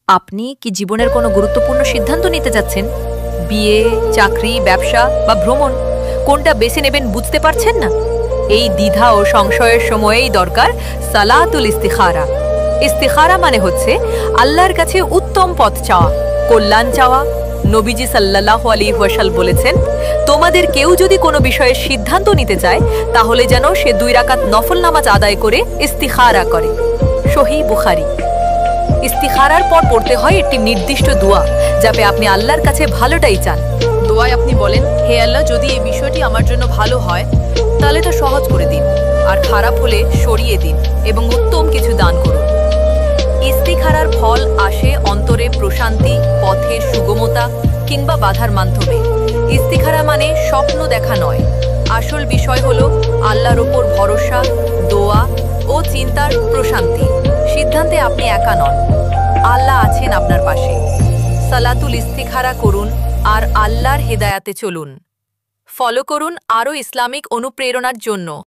আপনি কি জীবনের কোনো গুরুত্বপূর্ণ সিদ্ধান্ত নিতে যাচ্ছেন? বিয়ে, চাকরি, ব্যবসা বা ভ্রমণ, কোনটা বেছে নেবেন বুঝতে পারছেন না? এই দ্বিধা ও সংশয়ের সময়েই দরকার সালাতুল ইস্তিখারা। ইস্তিখারা মানে হচ্ছে আল্লাহর কাছে উত্তম পথ চাওয়া, কল্যাণ চাওয়া। নবীজি সাল্লাল্লাহু আলাইহি ওয়াসাল্লাম বলেছেন, তোমাদের কেউ যদি কোনো বিষয়ে সিদ্ধান্ত নিতে চায় তাহলে যেন সে 2 রাকাত নফল নামাজ আদায় করে ইস্তিখারা করে। সহিহ বুখারী। ইস্তিখারার পর পড়তে হয় একটি নির্দিষ্ট দোয়া, যাতে আপনি আল্লাহর কাছে ভালোটাই চান। দোয়ায় আপনি বলেন, হে আল্লাহ, যদি এই বিষয়টি আমার জন্য ভালো হয় তাহলে তা সহজ করে দিন, আর খারাপ হলে সরিয়ে দিন এবং উত্তম কিছু দান করুন। ইস্তিখারার ফল আসে অন্তরে প্রশান্তি, পথের সুগমতা কিংবা বাধার মাধ্যমে। ইস্তিখারা মানে স্বপ্ন দেখা নয়, আসল বিষয় হলো আল্লাহর উপর ভরসা, দোয়া ও চিন্তার প্রশান্তি। সিদ্ধান্তে আপনি একা নন, আল্লাহ আছেন আপনার পাশে। সালাতুল ইস্তিখারা করুন আর আল্লাহর হেদায়াতে চলুন। ফলো করুন আরও ইসলামিক অনুপ্রেরণার জন্য।